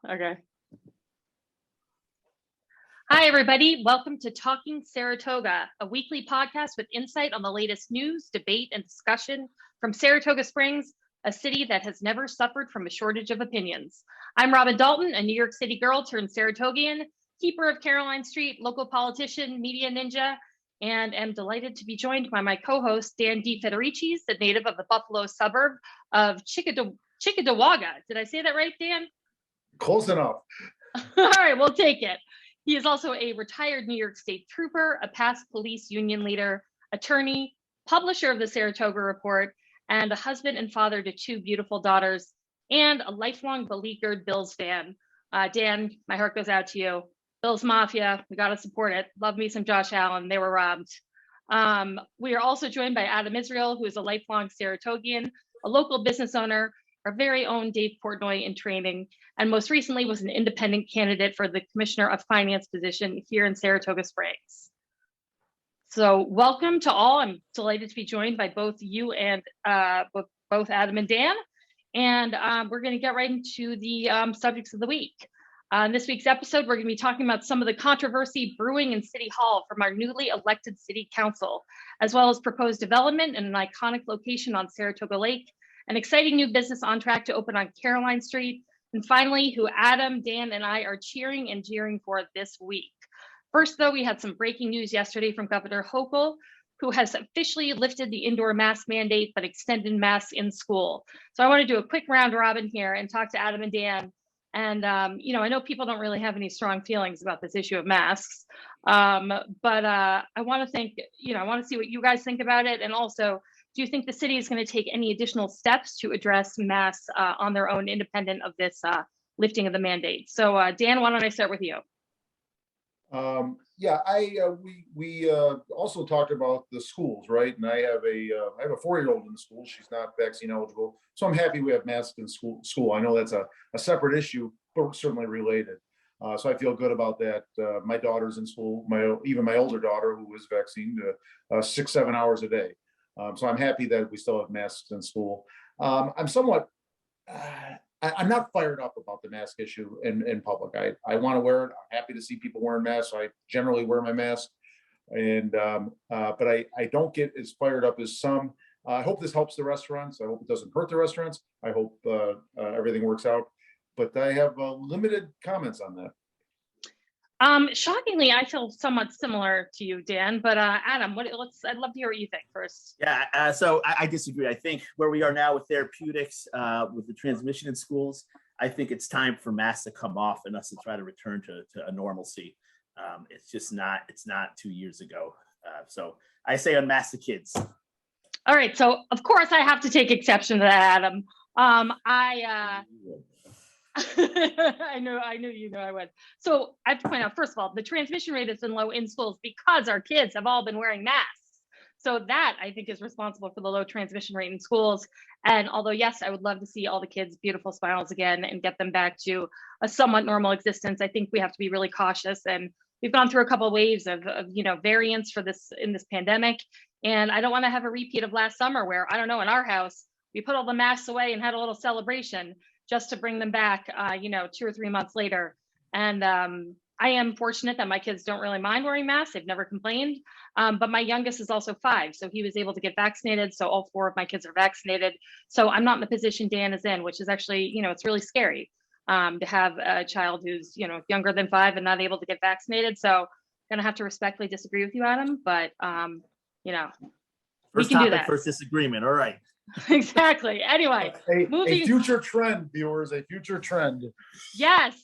Okay. Hi, everybody. Welcome to Talking Saratoga, a weekly podcast with insight on the latest news, debate, and discussion from Saratoga Springs, a city that has never suffered from a shortage of opinions. I'm Robin Dalton, a New York City girl turned Saratogian, keeper of Caroline Street, local politician, media ninja, and am delighted to be joined by my co-host, Dan DeFedericis, the native of the Buffalo suburb of Chickamauga. Did I say that right, Dan? Close enough. All right, we'll take it. He is also a retired New York State trooper, a past police union leader, attorney, publisher of the Saratoga Report, and a husband and father to two beautiful daughters, and a lifelong beleaguered Bills fan. Dan, my heart goes out to you. Bills Mafia, we got to support it. Love me some Josh Allen. They were robbed. We are also joined by Adam Israel, who is a lifelong Saratogian, a local business owner, our very own Dave Portnoy in training, and most recently was an independent candidate for the Commissioner of Finance position here in Saratoga Springs. So welcome to all. I'm delighted to be joined by both you and both Adam and Dan. And we're going to get right into the subjects of the week. In this week's episode, we're going to be talking about some of the controversy brewing in City Hall from our newly elected City Council, as well as proposed development in an iconic location on Saratoga Lake, an exciting new business on track to open on Caroline Street, and finally, who Adam, Dan, and I are cheering and jeering for this week. First, though, we had some breaking news yesterday from Governor Hochul, who has officially lifted the indoor mask mandate, but extended masks in school. So I want to do a quick round robin here and talk to Adam and Dan. And, I know people don't really have any strong feelings about this issue of masks, but I want to think, I want to see what you guys think about it. And also, do you think the city is going to take any additional steps to address masks on their own, independent of this lifting of the mandate? So, Dan, why don't I start with you? We also talked about the schools, right? And I have a 4-year-old in the school. She's not vaccine eligible, so I'm happy we have masks in school. I know that's a separate issue, but certainly related. So I feel good about that. My daughter's in school. Even my older daughter, who is vaccinated, 6-7 hours a day. So I'm happy that we still have masks in school. I'm somewhat, I'm not fired up about the mask issue in public. I want to wear it. I'm happy to see people wearing masks. I generally wear my mask, and but I don't get as fired up as some. I hope this helps the restaurants. I hope it doesn't hurt the restaurants. I hope everything works out. But I have limited comments on that. Shockingly, I feel somewhat similar to you, Dan, but Adam, I'd love to hear what you think first. Yeah, so I disagree. I think where we are now with therapeutics, with the transmission in schools, I think it's time for masks to come off and us to try to return to a normalcy. It's not 2 years ago. So I say unmask the kids. All right, so of course I have to take exception to that, Adam. I knew I would. So I have to point out, first of all, the transmission rate has been low in schools because our kids have all been wearing masks. So that, I think, is responsible for the low transmission rate in schools. And although, yes, I would love to see all the kids' beautiful smiles again and get them back to a somewhat normal existence, I think we have to be really cautious. And we've gone through a couple of waves of variants for this in this pandemic. And I don't want to have a repeat of last summer where, I don't know, in our house, we put all the masks away and had a little celebration just to bring them back, 2 or 3 months later. And I am fortunate that my kids don't really mind wearing masks. They've never complained. But my youngest is also 5, so he was able to get vaccinated. So all 4 of my kids are vaccinated. So I'm not in the position Dan is in, which is actually, it's really scary to have a child who's, younger than 5 and not able to get vaccinated. So I'm gonna have to respectfully disagree with you, Adam, but we can do that. First disagreement, all right. Exactly. Anyway, a future trend, viewers, a future trend. Yes.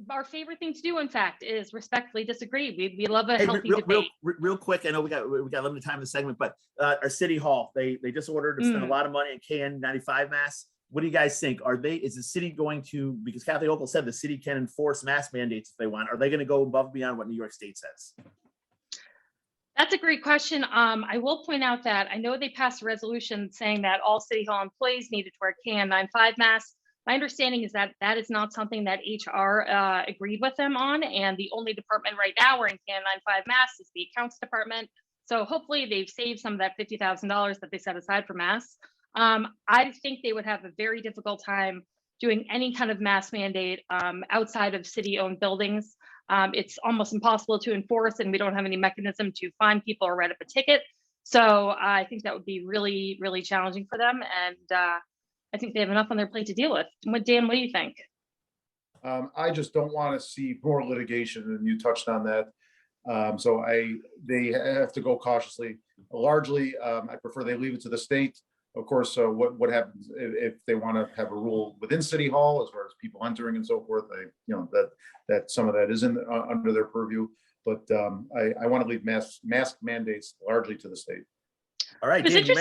Our favorite thing to do, in fact, is respectfully disagree. We love a healthy debate. Real quick, I know we got limited time in the segment, but our City Hall, they just ordered to spend a lot of money on KN95 masks. What do you guys think? Is the city going to, because Kathy Hochul said the city can enforce mask mandates if they want, are they going to go above and beyond what New York State says? That's a great question. I will point out that I know they passed a resolution saying that all City Hall employees needed to wear KN95 masks. My understanding is that that is not something that HR agreed with them on, and the only department right now wearing KN95 masks is the accounts department. So hopefully they've saved some of that $50,000 that they set aside for masks. I think they would have a very difficult time doing any kind of mask mandate outside of city-owned buildings. It's almost impossible to enforce, and we don't have any mechanism to fine people or write up a ticket. So I think that would be really, really challenging for them. And I think they have enough on their plate to deal with. Dan, what do you think? I just don't want to see more litigation, and you touched on that. So they have to go cautiously. Largely, I prefer they leave it to the state. Of course, what happens if they want to have a rule within City Hall as far as people entering and so forth? That some of that is under their purview, but I want to leave mask mandates largely to the state. All right, Dan, you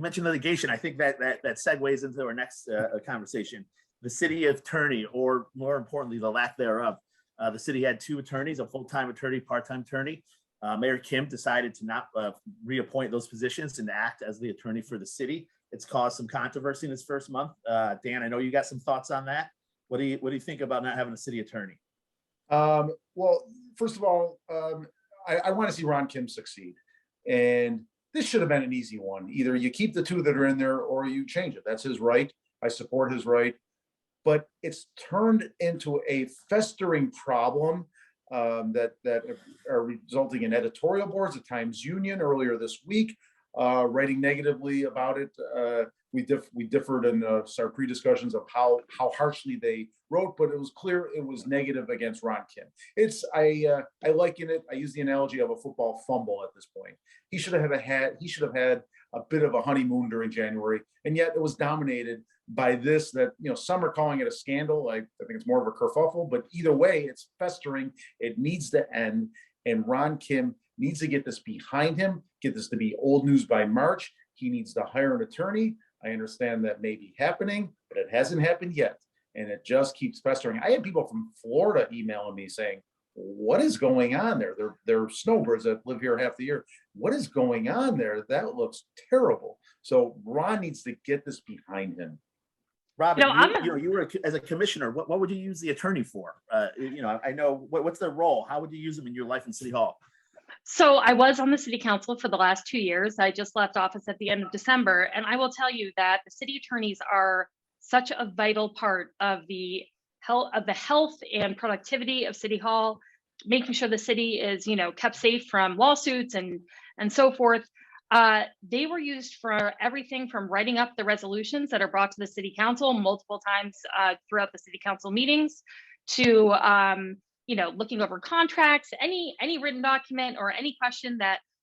mentioned litigation. I think that segues into our next conversation. The city attorney, or more importantly, the lack thereof. The city had 2 attorneys, a full-time attorney, part-time attorney. Mayor Kim decided to not reappoint those positions and to act as the attorney for the city. It's caused some controversy in its first month. Dan, I know you got some thoughts on that. What do you think about not having a city attorney? Well, first of all, I want to see Ron Kim succeed. And this should have been an easy one. Either you keep the 2 that are in there or you change it. That's his right. I support his right. But it's turned into a festering problem that are resulting in editorial boards. The Times Union earlier this week writing negatively about it. We differed in our pre-discussions of how harshly they wrote, but it was clear it was negative against Ron Kim. I liken it. I use the analogy of a football fumble at this point. He should have had a bit of a honeymoon during January, and yet it was dominated by this. That some are calling it a scandal. I think it's more of a kerfuffle, but either way, it's festering. It needs to end, and Ron Kim needs to get this behind him. Get this to be old news by March. He needs to hire an attorney. I understand that may be happening, but it hasn't happened yet. And it just keeps festering. I had people from Florida emailing me saying, what is going on there? They're snowbirds that live here half the year. What is going on there? That looks terrible. So Ron needs to get this behind him. Robin, you were as a commissioner. What would you use the attorney for? I know what's their role. How would you use them in your life in City Hall? So I was on the city council for the last 2 years. I just left office at the end of December. And I will tell you that the city attorneys are such a vital part of the health and productivity of City Hall, making sure the city is, kept safe from lawsuits and so forth. They were used for everything from writing up the resolutions that are brought to the city council multiple times throughout the city council meetings to looking over contracts, any written document or any question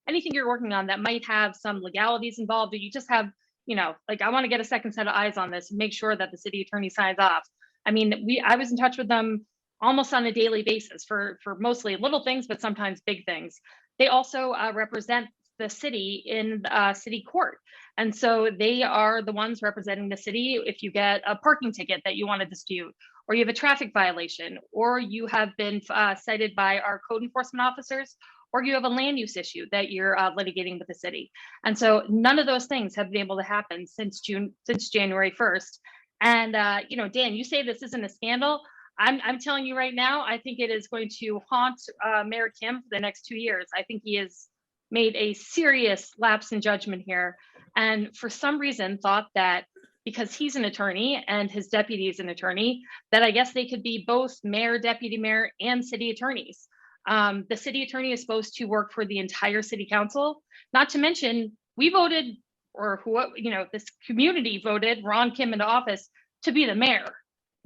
anything you're working on that might have some legalities involved, or you just have, I want to get a second set of eyes on this and make sure that the city attorney signs off. I mean, I was in touch with them almost on a daily basis for mostly little things, but sometimes big things. They also represent the city in city court. And so they are the ones representing the city if you get a parking ticket that you want to dispute, or you have a traffic violation, or you have been cited by our code enforcement officers, or you have a land use issue that you're litigating with the city. And so none of those things have been able to happen since January 1st. And Dan, you say this isn't a scandal. I'm telling you right now, I think it is going to haunt Mayor Kim for the next 2 years. I think he has made a serious lapse in judgment here, and for some reason thought that because he's an attorney and his deputy is an attorney, that I guess they could be both mayor, deputy mayor, and city attorneys. The city attorney is supposed to work for the entire city council. Not to mention, we voted, this community voted Ron Kim into office to be the mayor,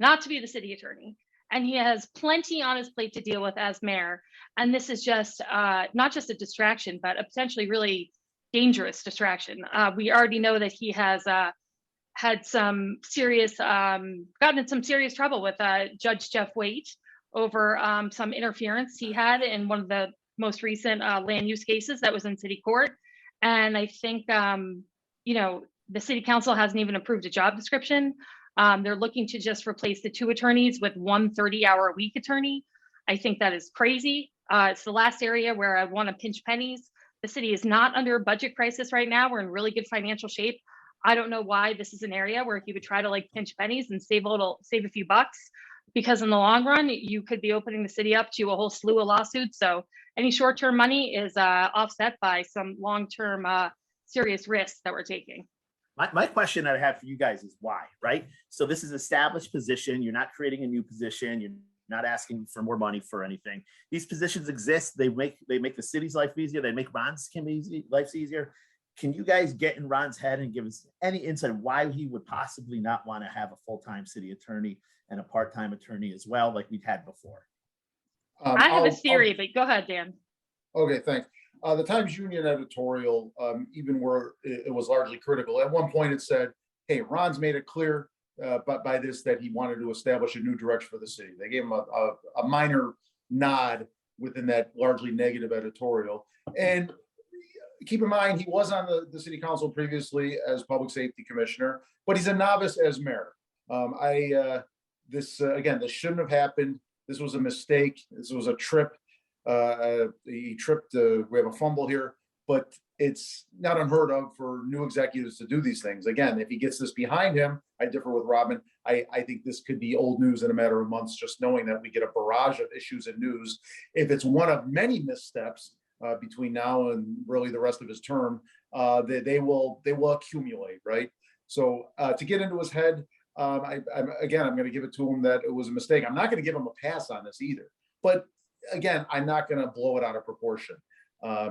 not to be the city attorney. And he has plenty on his plate to deal with as mayor. And this is just not just a distraction, but a potentially really dangerous distraction. We already know that he has had some serious, gotten in some serious trouble with Judge Jeff Waite over some interference he had in one of the most recent land use cases that was in city court. And I think, the city council hasn't even approved a job description. They're looking to just replace the 2 attorneys with 1 30-hour-a-week attorney. I think that is crazy. It's the last area where I want to pinch pennies. The city is not under a budget crisis right now. We're in really good financial shape. I don't know why this is an area where he would try to pinch pennies and save a few bucks, because in the long run, you could be opening the city up to a whole slew of lawsuits. So any short-term money is offset by some long-term serious risks that we're taking. My question that I have for you guys is why, right? So this is established position. You're not creating a new position. You're not asking for more money for anything. These positions exist. They make the city's life easier. They make Ron's life easier. Can you guys get in Ron's head and give us any insight why he would possibly not want to have a full-time city attorney and a part-time attorney as well, like we've had before? I have a theory, but go ahead, Dan. Okay, thanks. The Times Union editorial, even where it was largely critical, at one point it said, hey, Ron's made it clear but by this that he wanted to establish a new direction for the city. They gave him a minor nod within that largely negative editorial. And keep in mind, he was on the city council previously as public safety commissioner, but he's a novice as mayor. This shouldn't have happened. This was a mistake. This was a trip. He tripped. We have a fumble here, but it's not unheard of for new executives to do these things. Again, if he gets this behind him, I differ with Robin. I think this could be old news in a matter of months, just knowing that we get a barrage of issues and news. If it's one of many missteps between now and really the rest of his term, they will accumulate, right? So to get into his head, I'm going to give it to him that it was a mistake. I'm not going to give him a pass on this either. But again, I'm not going to blow it out of proportion.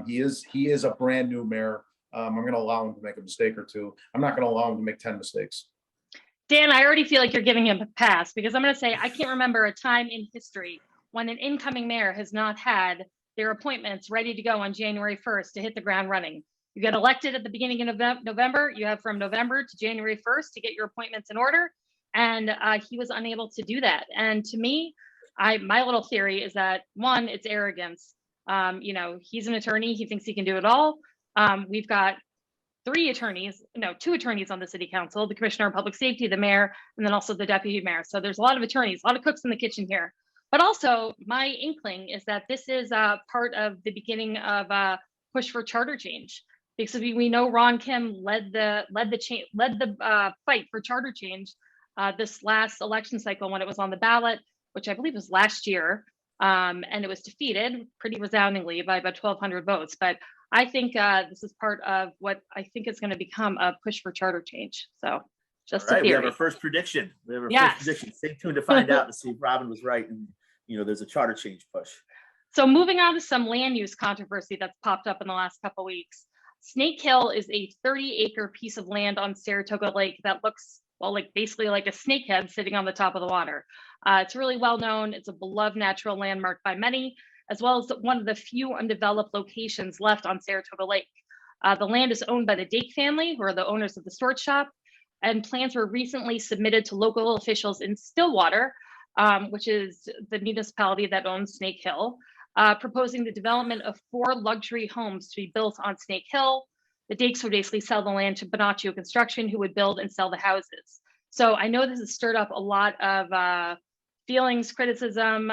He is a brand new mayor. I'm going to allow him to make a mistake or two. I'm not going to allow him to make 10 mistakes. Dan, I already feel like you're giving him a pass because I'm going to say I can't remember a time in history when an incoming mayor has not had their appointments ready to go on January 1st to hit the ground running. You get elected at the beginning of November. You have from November to January 1st to get your appointments in order. And he was unable to do that. And to me, my little theory is that one, it's arrogance. He's an attorney. He thinks he can do it all. We've got two attorneys on the city council, the commissioner of public safety, the mayor, and then also the deputy mayor. So there's a lot of attorneys, a lot of cooks in the kitchen here. But also my inkling is that this is part of the beginning of a push for charter change. Because we know Ron Kim led the fight for charter change this last election cycle when it was on the ballot, which I believe was last year. And it was defeated pretty resoundingly by about 1,200 votes. But I think this is part of what I think is going to become a push for charter change. So just all right, a theory. we have our first prediction. First prediction. Stay tuned to find out to see if Robin was right. And there's a charter change push. So moving on to some land use controversy that's popped up in the last couple of weeks. Snake Hill is a 30-acre piece of land on Saratoga Lake that looks basically like a snakehead sitting on the top of the water. It's really well known. It's a beloved natural landmark by many, as well as one of the few undeveloped locations left on Saratoga Lake. The land is owned by the Dake family, who are the owners of the storage shop, and plans were recently submitted to local officials in Stillwater, which is the municipality that owns Snake Hill, proposing the development of 4 luxury homes to be built on Snake Hill. The Dakes would basically sell the land to Bonaccio Construction, who would build and sell the houses. So I know this has stirred up a lot of feelings, criticism,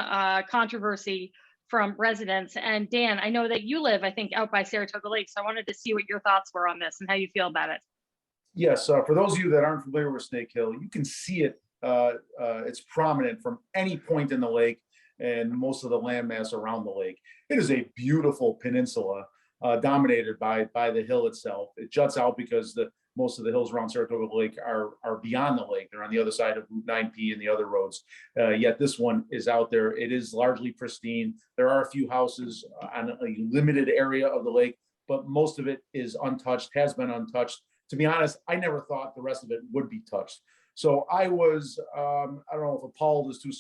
controversy from residents. And Dan, I know that you live, I think, out by Saratoga Lake. So I wanted to see what your thoughts were on this and how you feel about it. Yes, for those of you that aren't familiar with Snake Hill, you can see it. It's prominent from any point in the lake and most of the landmass around the lake. It is a beautiful peninsula dominated by the hill itself. It juts out because most of the hills around Saratoga Lake are beyond the lake. They're on the other side of Route 9P and the other roads. Yet this one is out there. It is largely pristine. There are a few houses on a limited area of the lake, but most of it is untouched, has been untouched. To be honest, I never thought the rest of it would be touched. So I was, I don't know if appalled is too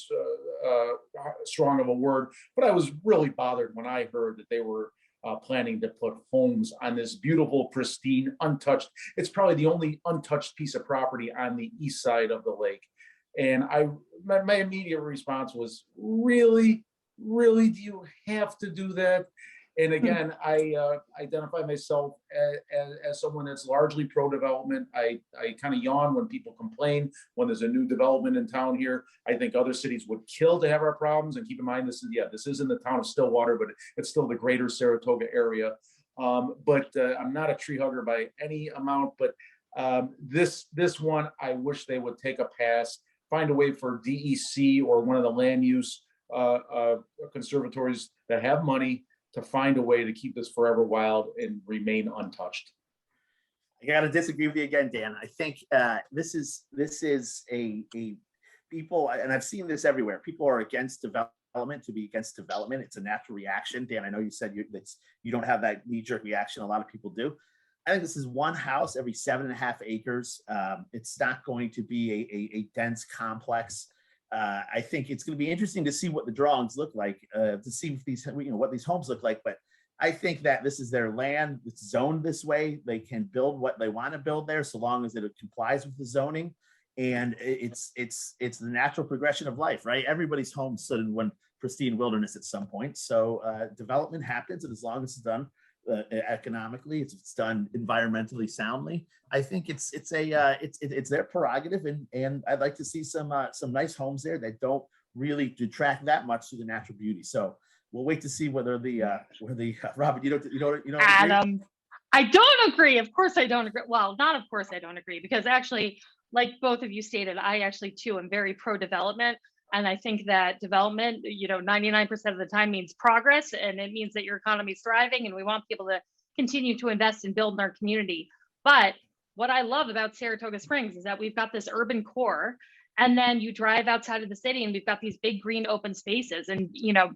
strong of a word, but I was really bothered when I heard that they were planning to put homes on this beautiful, pristine, untouched. It's probably the only untouched piece of property on the east side of the lake. And my immediate response was, really, do you have to do that? And again, I identify myself as someone that's largely pro-development. I kind of yawn when people complain when there's a new development in town here. I think other cities would kill to have our problems. And keep in mind, this is in the town of Stillwater, but it's still the greater Saratoga area. But I'm not a tree hugger by any amount. But this one, I wish they would take a pass, find a way for DEC or one of the land use conservatories that have money to find a way to keep this forever wild and remain untouched. I got to disagree with you again, Dan. I think this is a people, and I've seen this everywhere. People are against development to be against development. It's a natural reaction. Dan, I know you said you don't have that knee-jerk reaction. A lot of people do. I think this is one house every 7.5 acres. It's not going to be a dense complex. I think it's going to be interesting to see what the drawings look like, to see if these, what these homes look like. But I think that this is their land. It's zoned this way. They can build what they want to build there, so long as it complies with the zoning. And it's the natural progression of life, right? Everybody's home stood in one pristine wilderness at some point. So development happens, and as long as it's done economically, it's done environmentally soundly, I think it's their prerogative, and I'd like to see some nice homes there that don't really detract that much to the natural beauty. So we'll wait to see whether Robert, you don't Adam, agree? I don't agree. Of course I don't agree. Well, not of course I don't agree, because actually, like both of you stated, I actually too am very pro-development. And I think that development, 99% of the time means progress, and it means that your economy is thriving, and we want people to continue to invest and build in our community. But what I love about Saratoga Springs is that we've got this urban core, and then you drive outside of the city and we've got these big green open spaces and,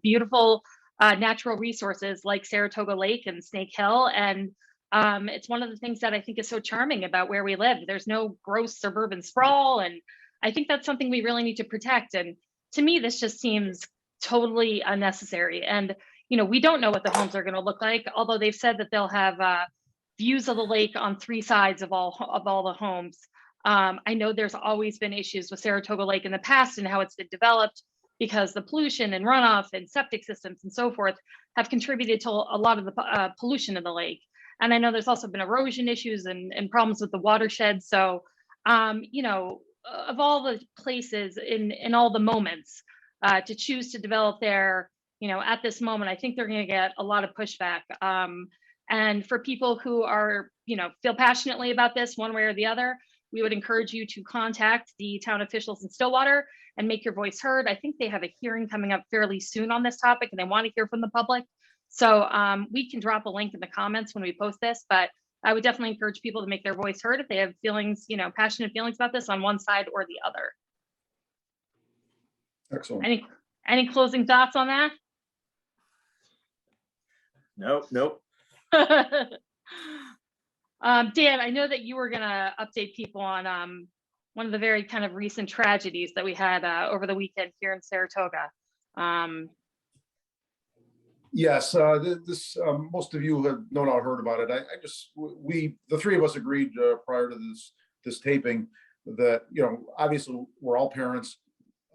beautiful natural resources like Saratoga Lake and Snake Hill. And it's one of the things that I think is so charming about where we live. There's no gross suburban sprawl. And I think that's something we really need to protect. And to me, this just seems totally unnecessary. And, we don't know what the homes are going to look like, although they've said that they'll have views of the lake on 3 sides of all the homes. I know there's always been issues with Saratoga Lake in the past and how it's been developed, because the pollution and runoff and septic systems and so forth have contributed to a lot of the pollution in the lake. And I know there's also been erosion issues and problems with the watershed. So, of all the places in all the moments to choose to develop there, at this moment, I think they're going to get a lot of pushback. And for people who are, feel passionately about this one way or the other, we would encourage you to contact the town officials in Stillwater and make your voice heard. I think they have a hearing coming up fairly soon on this topic, and they want to hear from the public. So we can drop a link in the comments when we post this, but I would definitely encourage people to make their voice heard if they have feelings, passionate feelings about this on one side or the other. Excellent. Any closing thoughts on that? Nope. Dan, I know that you were going to update people on one of the very kind of recent tragedies that we had over the weekend here in Saratoga. Yes, this most of you have no doubt heard about it. The 3 of us agreed prior to this taping that, obviously we're all parents.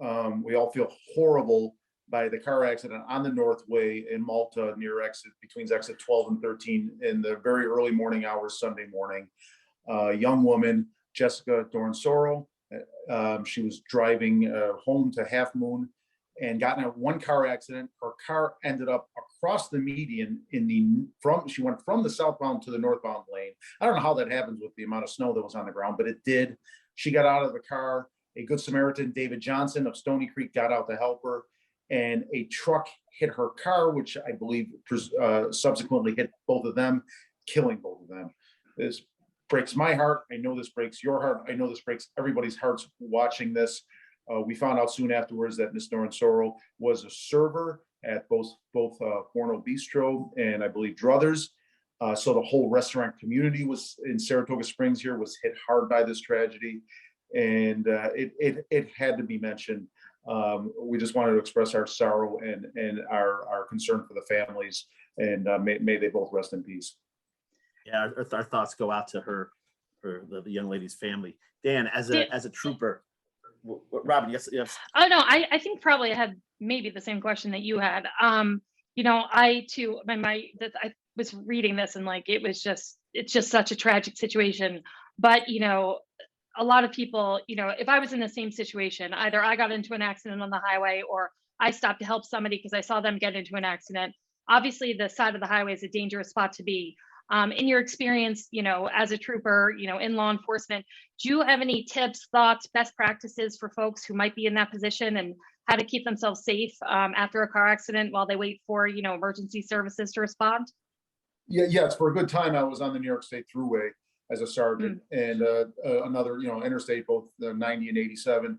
We all feel horrible by the car accident on the Northway in Malta between exit 12 and 13 in the very early morning hours Sunday morning. Young woman, Jessica Dornsoro, she was driving home to Half Moon and got in a 1-car accident. Her car ended up across the median she went from the southbound to the northbound lane. I don't know how that happens with the amount of snow that was on the ground, but it did. She got out of the car. A Good Samaritan, David Johnson of Stony Creek, got out to help her, and a truck hit her car, which I believe subsequently hit both of them, killing both of them. This breaks my heart. I know this breaks your heart. I know this breaks everybody's hearts watching this. We found out soon afterwards that Ms. Dornsoro was a server at both Forno Bistro and I believe Druthers. So the whole restaurant community was in Saratoga Springs here was hit hard by this tragedy, and it had to be mentioned. We just wanted to express our sorrow and our concern for the families, and may they both rest in peace. Yeah, our thoughts go out to the young lady's family. Dan, as a trooper. Robin, yes. Oh no, I think probably I had maybe the same question that you had. I too, I was reading this and it's just such a tragic situation. But a lot of people, if I was in the same situation, either I got into an accident on the highway or I stopped to help somebody because I saw them get into an accident. Obviously, the side of the highway is a dangerous spot to be. In your experience, as a trooper, in law enforcement, do you have any tips, thoughts, best practices for folks who might be in that position and how to keep themselves safe after a car accident while they wait for, emergency services to respond? Yes, for a good time, I was on the New York State Thruway, as a sergeant, and another, interstate, both 90 and 87.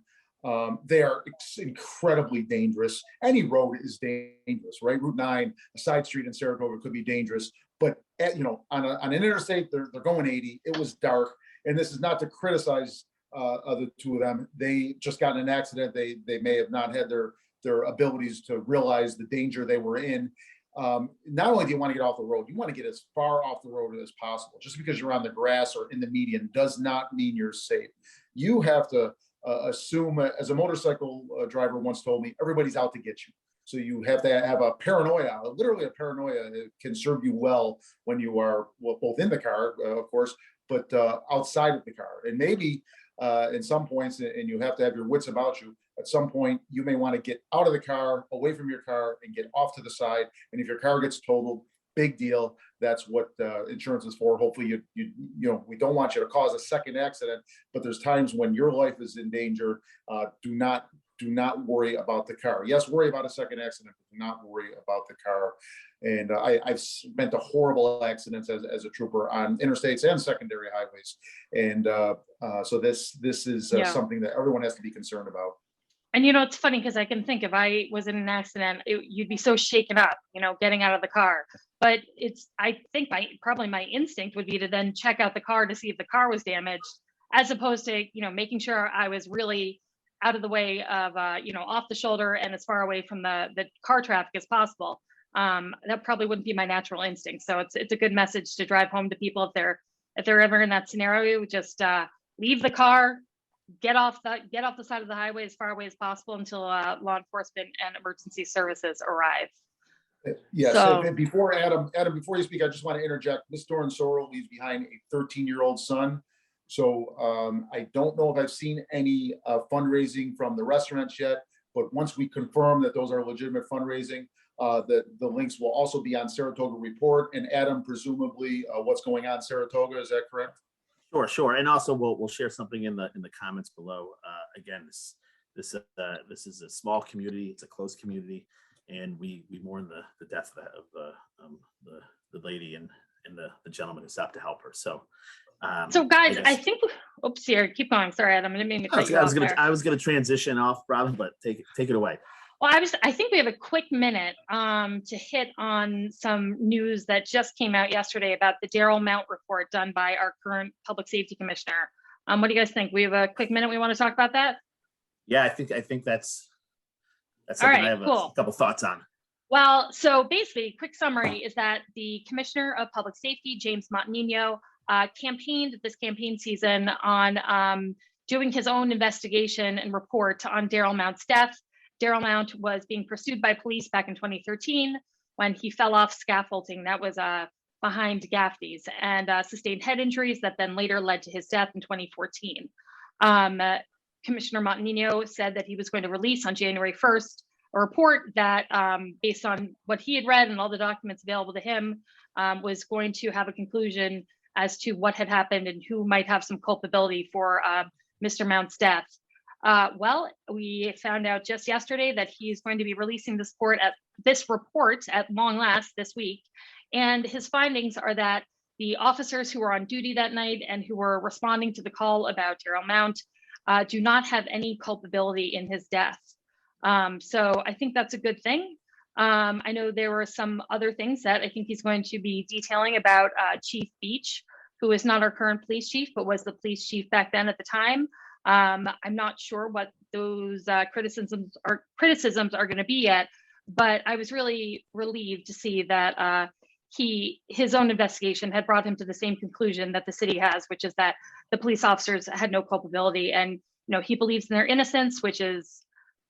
They are incredibly dangerous. Any road is dangerous, right? Route 9, a side street in Saratoga could be dangerous, but on an interstate, they're going 80. It was dark, and this is not to criticize the two of them. They just got in an accident. They may have not had their abilities to realize the danger they were in. Not only do you want to get off the road, you want to get as far off the road as possible. Just because you're on the grass or in the median does not mean you're safe. You have to assume, as a motorcycle driver once told me, everybody's out to get you. So you have to have a paranoia. Literally, a paranoia can serve you well when you are both in the car, of course, but outside of the car. And maybe in some points, and you have to have your wits about you. At some point, you may want to get out of the car, away from your car, and get off to the side. And if your car gets totaled, big deal. That's what insurance is for. Hopefully, we don't want you to cause a second accident, but there's times when your life is in danger. Do not worry about the car. Yes, worry about a second accident, but do not worry about the car. And I've spent a horrible accidents as a trooper on interstates and secondary highways. And so this is something that everyone has to be concerned about. And it's funny because I can think if I was in an accident, you'd be so shaken up, getting out of the car. But I think probably my instinct would be to then check out the car to see if the car was damaged, as opposed to, making sure I was really out of the way of, off the shoulder and as far away from the car traffic as possible. That probably wouldn't be my natural instinct. So it's a good message to drive home to people if they're ever in that scenario. Just leave the car, get off the side of the highway as far away as possible until law enforcement and emergency services arrive. Yes. So, before Adam, before you speak, I just want to interject. Miss Doran Sorrell leaves behind a 13-year-old son. So I don't know if I've seen any fundraising from the restaurants yet, but once we confirm that those are legitimate fundraising, the links will also be on Saratoga Report. And Adam, presumably what's going on in Saratoga, is that correct? Sure. And also we'll share something in the comments below. Again, this is a small community. It's a close community, and we mourn the death of the lady and the gentleman who stopped to help her. So guys, I think. Oops, here. Keep going. Sorry, Adam. I didn't mean to cut you off there. I was gonna transition off, Robin, but take it away. Well, I think we have a quick minute to hit on some news that just came out yesterday about the Darrell Mount report done by our current public safety commissioner. What do you guys think? We have a quick minute. We want to talk about that? Yeah, I think that's something I have a couple thoughts on. Well, so basically, quick summary is that the Commissioner of Public Safety, James Montagnino, campaigned this campaign season on doing his own investigation and report on Darrell Mount's death. Darrell Mount was being pursued by police back in 2013 when he fell off scaffolding that was behind Gaffney's and sustained head injuries that then later led to his death in 2014. Commissioner Montagnino said that he was going to release on January 1st a report that, based on what he had read and all the documents available to him, was going to have a conclusion as to what had happened and who might have some culpability for Mr. Mount's death. Well, we found out just yesterday that he's going to be releasing this report at long last this week. And his findings are that the officers who were on duty that night and who were responding to the call about Darrell Mount do not have any culpability in his death. So I think that's a good thing. I know there were some other things that I think he's going to be detailing about Chief Beach, who is not our current police chief, but was the police chief back then at the time. I'm not sure what those criticisms are going to be yet, but I was really relieved to see that his own investigation had brought him to the same conclusion that the city has, which is that the police officers had no culpability, and he believes in their innocence, which is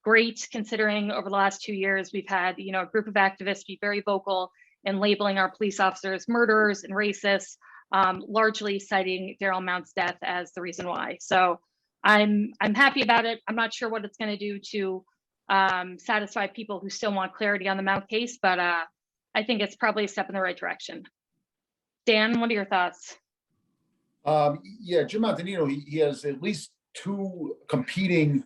great considering over the last 2 years we've had a group of activists be very vocal in labeling our police officers murderers and racists, largely citing Darrell Mount's death as the reason why. So I'm happy about it. I'm not sure what it's going to do to satisfy people who still want clarity on the Mount case, but I think it's probably a step in the right direction. Dan, what are your thoughts? Yeah, Jim Montagnino, he has at least two competing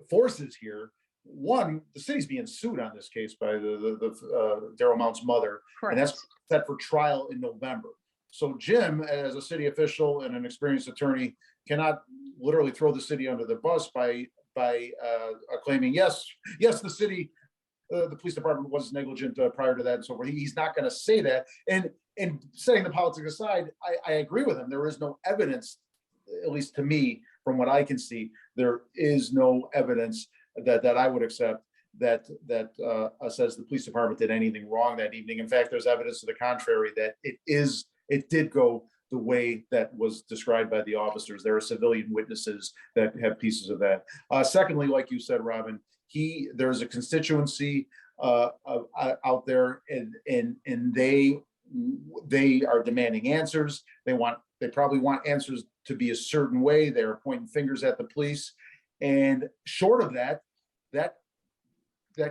forces here. One, the city's being sued on this case by the Darrell Mount's mother, Correct. And that's set for trial in November. So Jim, as a city official and an experienced attorney, cannot literally throw the city under the bus by claiming, yes, the city, the police department was negligent prior to that and so forth. He's not going to say that. And setting the politics aside, I agree with him. There is no evidence, at least to me, from what I can see, there is no evidence that I would accept that says the police department did anything wrong that evening. In fact, there's evidence to the contrary that it did go the way that was described by the officers. There are civilian witnesses that have pieces of that. Secondly, like you said, Robin, there's a constituency out there, and they are demanding answers. They probably want answers to be a certain way. They're pointing fingers at the police, and short of that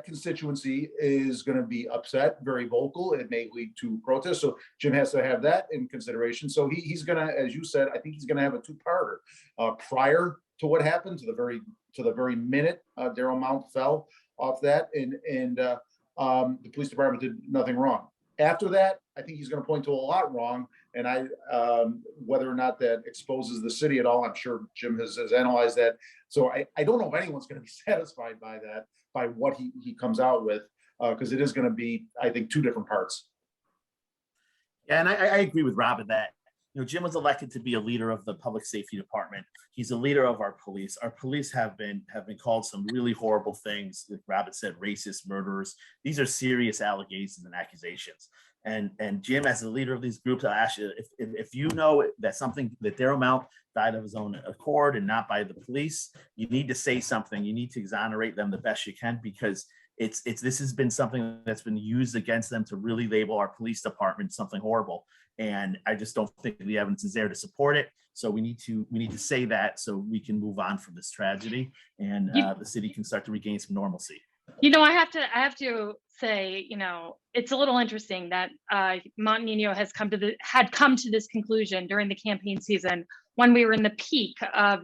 constituency is going to be upset, very vocal. It may lead to protest. So Jim has to have that in consideration. So he's going to, as you said, I think he's going to have a two-parter. Prior to what happened, to the very minute Daryl Mount fell off that, and the police department did nothing wrong. After that, I think he's going to point to a lot wrong, and whether or not that exposes the city at all, I'm sure Jim has analyzed that. So I don't know if anyone's going to be satisfied by that, by what he comes out with, because it is going to be, I think, two different parts. Yeah, and I agree with Robin that Jim was elected to be a leader of the public safety department. He's a leader of our police. Our police have been called some really horrible things. Like Robin said, racist, murderers. These are serious allegations and accusations. And Jim, as the leader of these groups, I'll ask you, if you know that Daryl Mount died of his own accord and not by the police, you need to say something. You need to exonerate them the best you can, because this has been something that's been used against them to really label our police department something horrible. And I just don't think the evidence is there to support it. So we need to say that so we can move on from this tragedy, and the city can start to regain some normalcy. I have to say, it's a little interesting that Montenegro had come to this conclusion during the campaign season, when we were in the peak of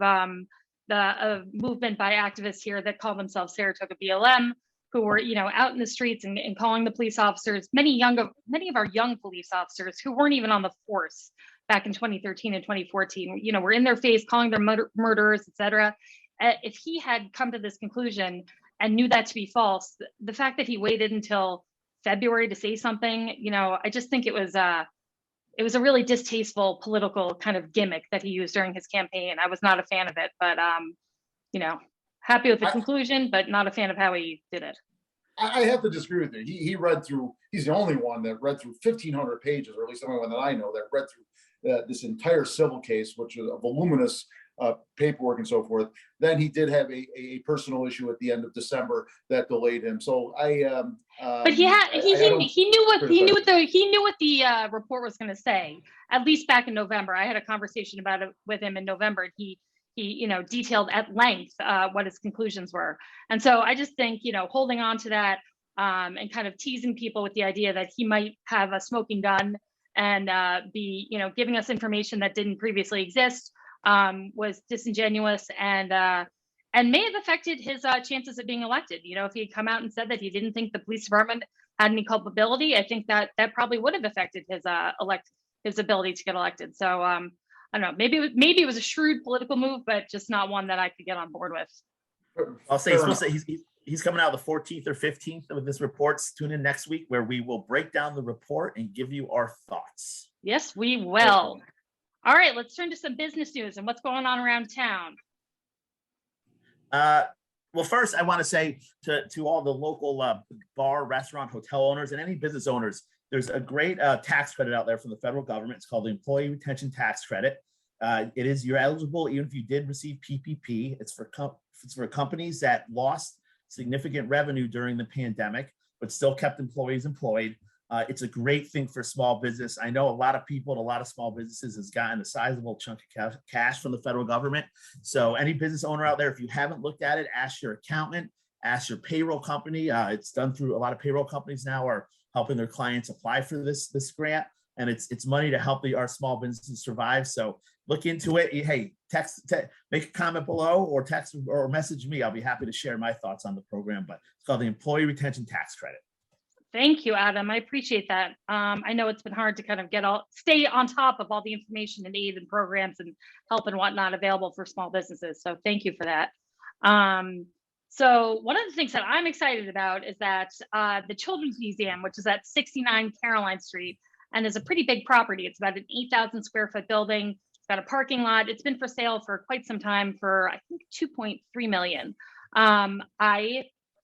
the movement by activists here that call themselves Saratoga BLM, who were, out in the streets and calling the police officers, many of our young police officers who weren't even on the force back in 2013 and 2014, were in their face, calling them murderers, etc. If he had come to this conclusion and knew that to be false, the fact that he waited until February to say something, I just think it was a really distasteful political kind of gimmick that he used during his campaign. I was not a fan of it, but happy with the conclusion, but not a fan of how he did it. I have to disagree with you. He read through, he's the only one that read through 1,500 pages, or at least the only one that I know that read through this entire civil case, which is a voluminous paperwork and so forth. Then he did have a personal issue at the end of December that delayed him. So but he knew what the report was going to say, at least back in November. I had a conversation about it with him in November. He detailed at length what his conclusions were. And so I just think, holding on to that and kind of teasing people with the idea that he might have a smoking gun and be, giving us information that didn't previously exist was disingenuous and may have affected his chances of being elected. If he had come out and said that he didn't think the police department had any culpability, I think that probably would have affected his ability to get elected. So I don't know, maybe it was a shrewd political move, but just not one that I could get on board with. I'll say he's coming out the 14th or 15th with this report. Tune in next week where we will break down the report and give you our thoughts. Yes, we will. All right, let's turn to some business news and what's going on around town. Well, first, I want to say to all the local bar, restaurant, hotel owners, and any business owners, there's a great tax credit out there from the federal government. It's called the Employee Retention Tax Credit. You're eligible even if you did receive PPP. It's for companies that lost significant revenue during the pandemic, but still kept employees employed. It's a great thing for small business. I know a lot of people and a lot of small businesses has gotten a sizable chunk of cash from the federal government. So any business owner out there, if you haven't looked at it, ask your accountant, ask your payroll company. It's done through a lot of payroll companies now are helping their clients apply for this grant. And it's money to help our small businesses survive. So look into it. Hey, make a comment below or text or message me. I'll be happy to share my thoughts on the program, but it's called the Employee Retention Tax Credit. Thank you, Adam. I appreciate that. I know it's been hard to kind of stay on top of all the information and aid and programs and help and whatnot available for small businesses. So thank you for that. So one of the things that I'm excited about is that the Children's Museum, which is at 69 Caroline Street, and is a pretty big property. It's about an 8,000 square foot building. It's got a parking lot. It's been for sale for quite some time for, I think, 2.3 million.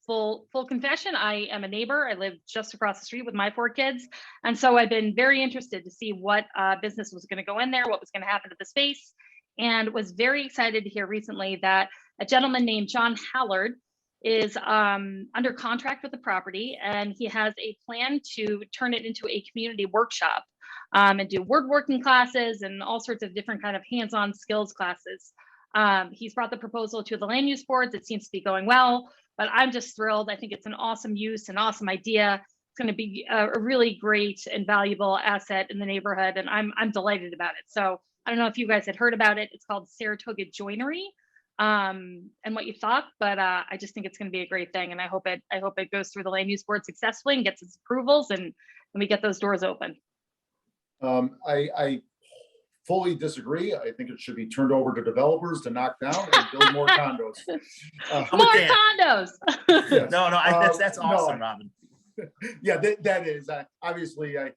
Full confession, I am a neighbor. I live just across the street with my 4 kids. And so I've been very interested to see what business was going to go in there, what was going to happen to the space, and was very excited to hear recently that a gentleman named John Hallard is under contract with the property, and he has a plan to turn it into a community workshop and do woodworking classes and all sorts of different kind of hands-on skills classes. He's brought the proposal to the land use boards. It seems to be going well. But I'm just thrilled. I think it's an awesome use, an awesome idea. It's going to be a really great and valuable asset in the neighborhood, and I'm delighted about it. So I don't know if you guys had heard about it. It's called Saratoga Joinery, and what you thought, but I just think it's going to be a great thing, and I hope it goes through the land use board successfully and gets its approvals, and we get those doors open. I fully disagree. I think it should be turned over to developers to knock down and build more condos. More condos. Yes. No, that's awesome, no, Robin. Yeah, that is obviously. I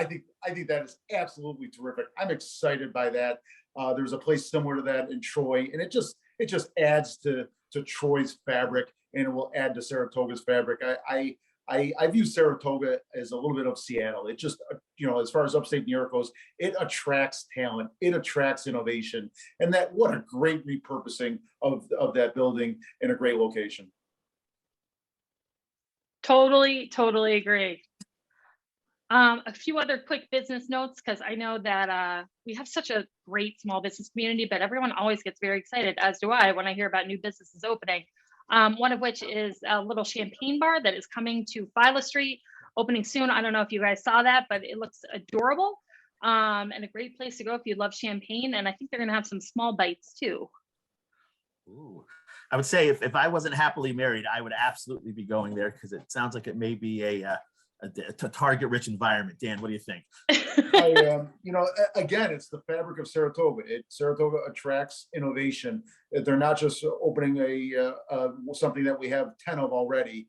think that is absolutely terrific. I'm excited by that. There's a place similar to that in Troy, and it just adds to Troy's fabric, and it will add to Saratoga's fabric. I view Saratoga as a little bit of Seattle. It just, as far as upstate New York goes, it attracts talent, it attracts innovation, and what a great repurposing of that building in a great location. Totally agree. A few other quick business notes, because I know that we have such a great small business community, but everyone always gets very excited, as do I, when I hear about new businesses opening. One of which is a little champagne bar that is coming to Phyla Street, opening soon. I don't know if you guys saw that, but it looks adorable, and a great place to go if you love champagne. And I think they're going to have some small bites too. Ooh. I would say if I wasn't happily married, I would absolutely be going there, because it sounds like it may be a target-rich environment. Dan, what do you think? Again, it's the fabric of Saratoga. Saratoga attracts innovation. They're not just opening something that we have 10 of already.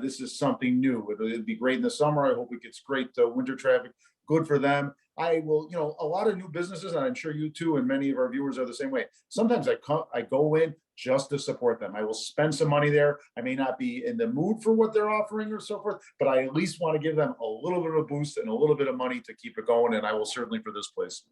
This is something new. It'd be great in the summer. I hope it gets great winter traffic. Good for them. I will, a lot of new businesses, and I'm sure you too, and many of our viewers are the same way. Sometimes I go in just to support them. I will spend some money there. I may not be in the mood for what they're offering or so forth, but I at least want to give them a little bit of a boost and a little bit of money to keep it going. And I will certainly for this place.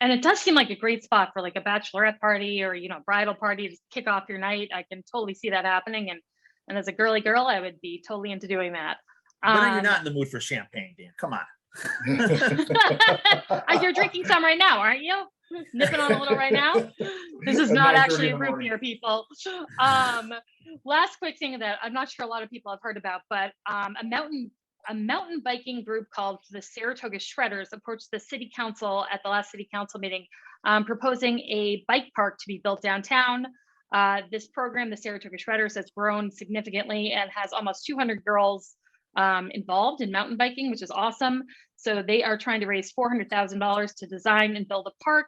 And it does seem like a great spot for like a bachelorette party or, bridal party to kick off your night. I can totally see that happening. And as a girly girl, I would be totally into doing that. But you're not in the mood for champagne, Dan. Come on. You're drinking some right now, aren't you? Nipping on a little right now. This is not actually a root beer, people. Last quick thing that I'm not sure a lot of people have heard about, but a mountain biking group called the Saratoga Shredders approached the city council at the last city council meeting, proposing a bike park to be built downtown. This program, the Saratoga Shredders, has grown significantly and has almost 200 girls involved in mountain biking, which is awesome. So they are trying to raise $400,000 to design and build a park.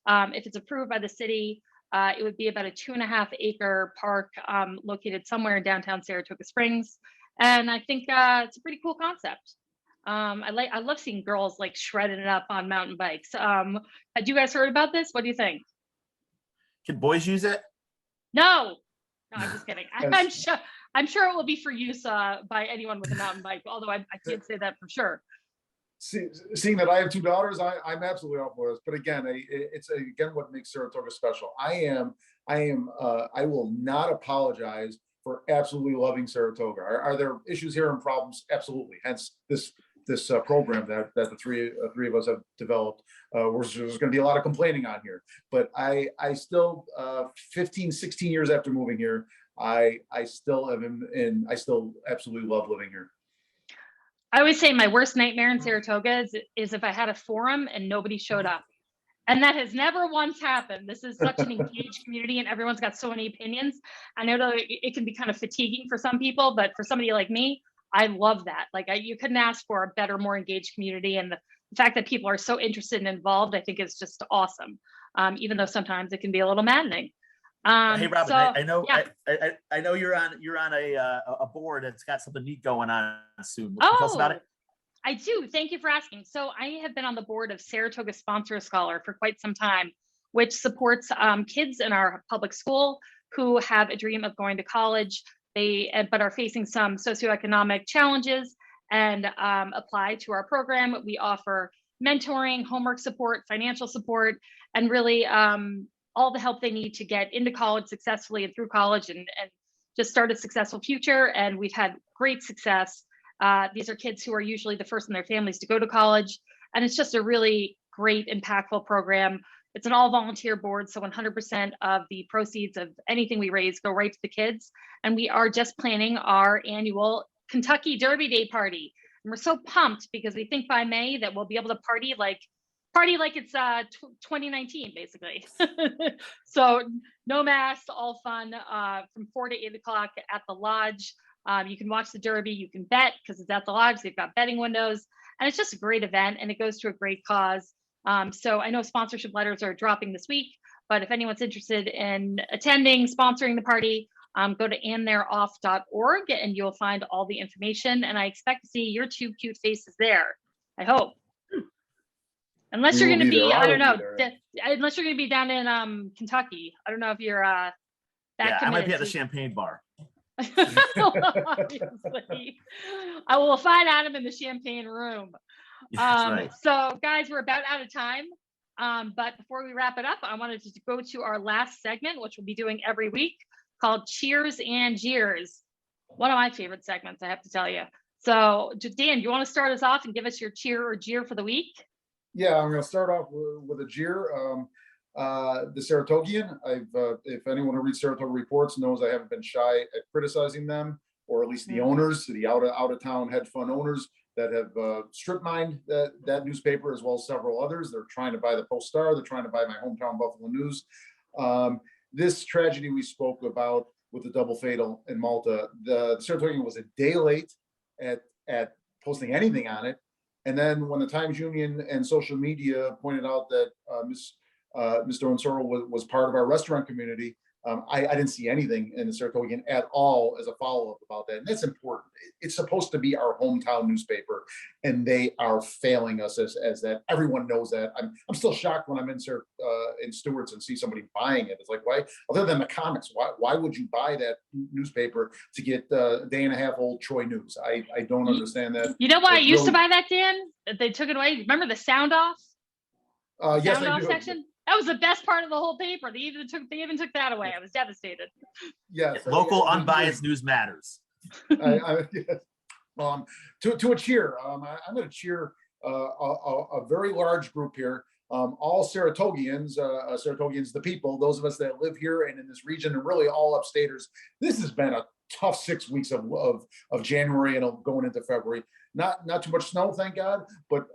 If it's approved by the city, it would be about a 2.5 acre park located somewhere in downtown Saratoga Springs. And I think it's a pretty cool concept. I love seeing girls like shredding it up on mountain bikes. Had you guys heard about this? What do you think? Can boys use it? No, I'm just kidding. I'm sure it will be for use by anyone with a mountain bike, although I can't say that for sure. Seeing that I have 2 daughters, I'm absolutely all for this. But again, it's what makes Saratoga special. I will not apologize for absolutely loving Saratoga. Are there issues here and problems? Absolutely. Hence this program that the three of us have developed. There's going to be a lot of complaining on here, but I still 15, 16 years after moving here, I still absolutely love living here. I always say my worst nightmare in Saratoga is if I had a forum and nobody showed up. And that has never once happened. This is such an engaged community and everyone's got so many opinions. I know that it can be kind of fatiguing for some people, but for somebody like me, I love that. Like you couldn't ask for a better, more engaged community. And the fact that people are so interested and involved, I think is just awesome. Even though sometimes it can be a little maddening. Hey, Robin, So I know yeah. I know you're on a board that's got something neat going on soon. Can you tell us about Oh, it? I do. Thank you for asking. So I have been on the board of Saratoga Sponsor a Scholar for quite some time, which supports kids in our public school who have a dream of going to college. But are facing some socioeconomic challenges and apply to our program. We offer mentoring, homework support, financial support, and really all the help they need to get into college successfully and through college and just start a successful future. And we've had great success. These are kids who are usually the first in their families to go to college. And it's just a really great, impactful program. It's an all volunteer board. So 100% of the proceeds of anything we raise go right to the kids. And we are just planning our annual Kentucky Derby Day party. And we're so pumped because we think by May that we'll be able to party like it's 2019, basically. So no masks, all fun from 4 to 8 o'clock at the lodge. You can watch the Derby, you can bet because it's at the lodge. They've got betting windows, and it's just a great event, and it goes to a great cause. So I know sponsorship letters are dropping this week, but if anyone's interested in attending, sponsoring the party, go to andthereoff.org and you'll find all the information. And I expect to see your two cute faces there. I hope. Unless you're going to be, I don't know, unless you're going to be down in Kentucky. I don't know if you're that Yeah, I might be at the to... champagne bar. Obviously. I will find Adam in the champagne room. That's right. So guys, we're about out of time. But before we wrap it up, I wanted to go to our last segment, which we'll be doing every week, called Cheers and Jeers. One of my favorite segments, I have to tell you. So Dan, do you want to start us off and give us your cheer or jeer for the week? Yeah, I'm going to start off with a jeer. The Saratogian. If anyone who reads Saratoga reports knows I haven't been shy at criticizing them, or at least the owners, the out of town hedge fund owners that have strip mined that newspaper, as well as several others. They're trying to buy the Post Star. They're trying to buy my hometown Buffalo News. This tragedy we spoke about with the double fatal in Malta, the Saratogian was a day late at posting anything on it. And then when the Times Union and social media pointed out that Mr. Onsoro was part of our restaurant community, I didn't see anything in the Saratogian at all as a follow-up about that. And that's important. It's supposed to be our hometown newspaper, and they are failing us as that. Everyone knows that. I'm still shocked when I'm in Stewart's and see somebody buying it. It's like, why, other than the comics, why would you buy that newspaper to get day and a half old Troy News? I don't understand that. You know why I used to buy that, Dan? They took it away. Remember the sound off? Yes, sound I off do. Section? That was the best part of the whole paper. They even took that away. I was devastated. Yes. Local unbiased news matters. Yes. To a cheer. I'm going to cheer a very large group here. All Saratogians, Saratogians, the people, those of us that live here and in this region, and really all upstaters. This has been a tough 6 weeks of January and going into February. Not too much snow, thank God, but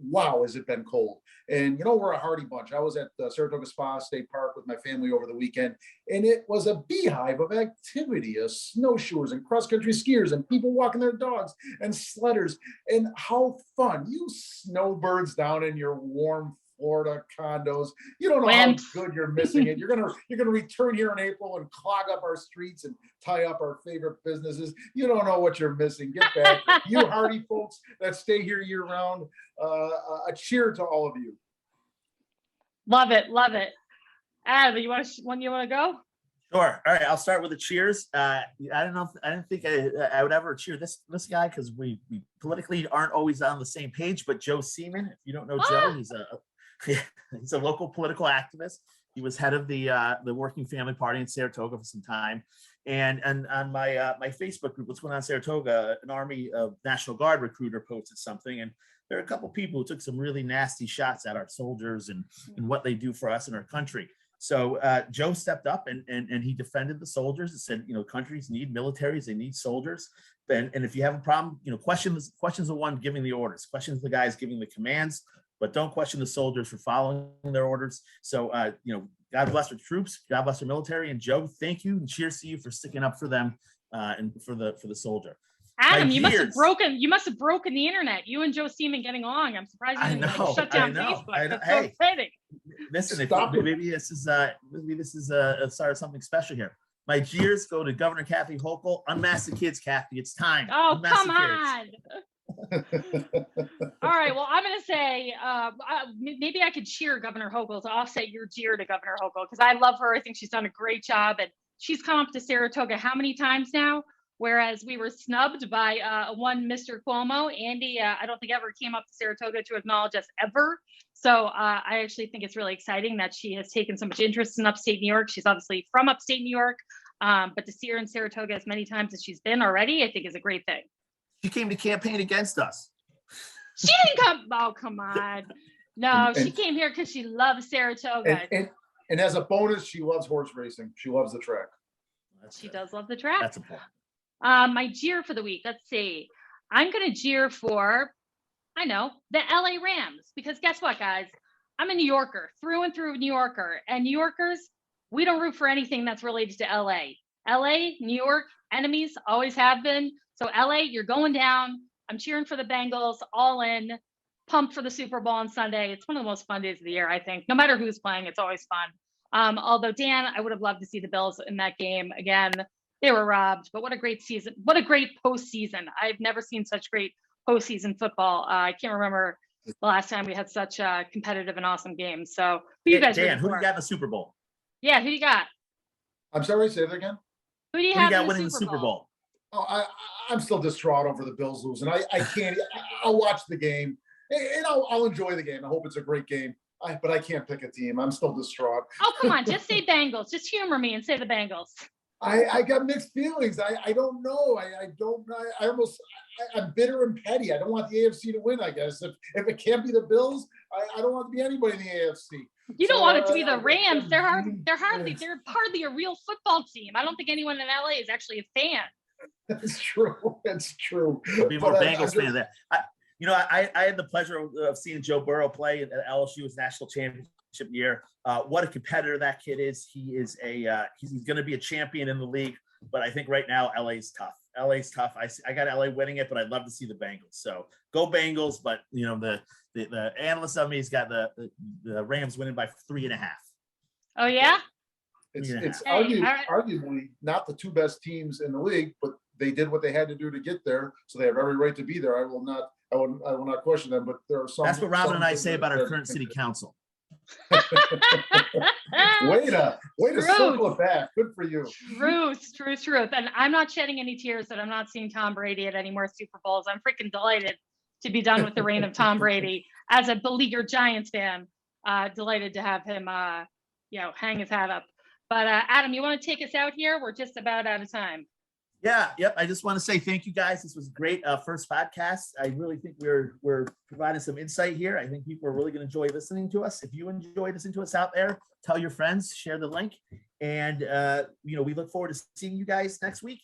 wow, has it been cold. And you know, we're a hardy bunch. I was at Saratoga Spa State Park with my family over the weekend, and it was a beehive of activity, of snowshoers and cross-country skiers and people walking their dogs and sledders. And how fun. You snowbirds down in your warm Florida condos, you don't know how good you're missing it. You're gonna return here in April and clog up our streets and tie up our favorite businesses. You don't know what you're missing. Get back. You hardy folks that stay here year round, a cheer to all of you. Love it. Adam, you want to go? Sure. All right. I'll start with the cheers. I didn't think I would ever cheer this guy because we politically aren't always on the same page. But Joe Seaman, if you don't know Joe, he's a local political activist. He was head of the Working Family Party in Saratoga for some time, and on my Facebook group, What's Going on Saratoga, an Army National Guard recruiter posted something, and there are a couple people who took some really nasty shots at our soldiers and what they do for us in our country. So Joe stepped up and he defended the soldiers and said, you know, countries need militaries, they need soldiers. And if you have a problem, you know, questions the one giving the orders, questions the guys giving the commands, but don't question the soldiers for following their orders. So, you know, God bless our troops, God bless our military. And Joe, thank you and cheers to you for sticking up for them and for the soldier. Adam, you must have years. broken the internet. You and Joe Seaman getting along. I'm surprised you I didn't know, shut down I know, Facebook. I know. That's so Hey. exciting. Listen, if Stop it. maybe this is a start of something special here. My jeers go to Governor Kathy Hochul. Unmask the kids, Kathy. It's time. Oh, Unmask come the kids. on. All right. Well, I'm going to say maybe I could cheer Governor Hochul to offset your jeer to Governor Hochul because I love her. I think she's done a great job. And she's come up to Saratoga how many times now? Whereas we were snubbed by one Mr. Cuomo. Andy, I don't think ever came up to Saratoga to acknowledge us ever. So I actually think it's really exciting that she has taken so much interest in upstate New York. She's obviously from upstate New York, but to see her in Saratoga as many times as she's been already, I think is a great thing. She came to campaign against us. She didn't come. Oh, come on. No, she came here because she loves Saratoga. And as a bonus, she loves horse racing. She loves the track. She does love the track. That's important. My jeer for the week. Let's see. I'm going to jeer for, I know, the LA Rams. Because guess what, guys? I'm a New Yorker, through and through New Yorker. And New Yorkers, we don't root for anything that's related to LA. LA, New York, enemies, always have been. So LA, you're going down. I'm cheering for the Bengals, all in. Pumped for the Super Bowl on Sunday. It's one of the most fun days of the year, I think. No matter who's playing, it's always fun. Although, Dan, I would have loved to see the Bills in that game again. They were robbed, but what a great season. What a great postseason. I've never seen such great postseason football. I can't remember the last time we had such competitive and awesome games. So who you guys Dan, who do for? you got in the Super Bowl? Yeah, who do you got? I'm sorry, say that again. Who do you Who do have you got in winning the Super Bowl? Oh, I'm still distraught over the Bills losing. I can't. I'll watch the game and I'll enjoy the game. I hope it's a great game. But I can't pick a team. I'm still distraught. Oh, come on. Just say Bengals. Just humor me and say the Bengals. I got mixed feelings. I don't know. I'm bitter and petty. I don't want the AFC to win, I guess. If it can't be the Bills, I don't want to be anybody in the AFC. You don't want it to be the Rams. They're hardly a real football team. I don't think anyone in LA is actually a fan. That's true. That's true. There'll be more But Bengals fans there. I had the pleasure of seeing Joe Burrow play at LSU's national championship year. What a competitor that kid is. He's going to be a champion in the league, but I think right now LA's tough. I got LA winning it, but I'd love to see the Bengals. So go Bengals. But the analyst of me has got the Rams winning by 3.5. Oh yeah. It's Hey, arguably not the two best teams in the league, but they did what they had to do to get there, so they have every right to be there. I will not question them. But there are some. That's what Robin and I say about our current city council. way to circle it back. Good for you. Truth. And I'm not shedding any tears that I'm not seeing Tom Brady at any more Super Bowls. I'm freaking delighted to be done with the reign of Tom Brady. As a beleaguered Giants fan, delighted to have him, hang his hat up. But Adam, you want to take us out here? We're just about out of time. Yeah, yep. I just want to say thank you guys. This was a great first podcast. I really think we're providing some insight here. I think people are really going to enjoy listening to us. If you enjoy listening to us out there, tell your friends, share the link, and we look forward to seeing you guys next week.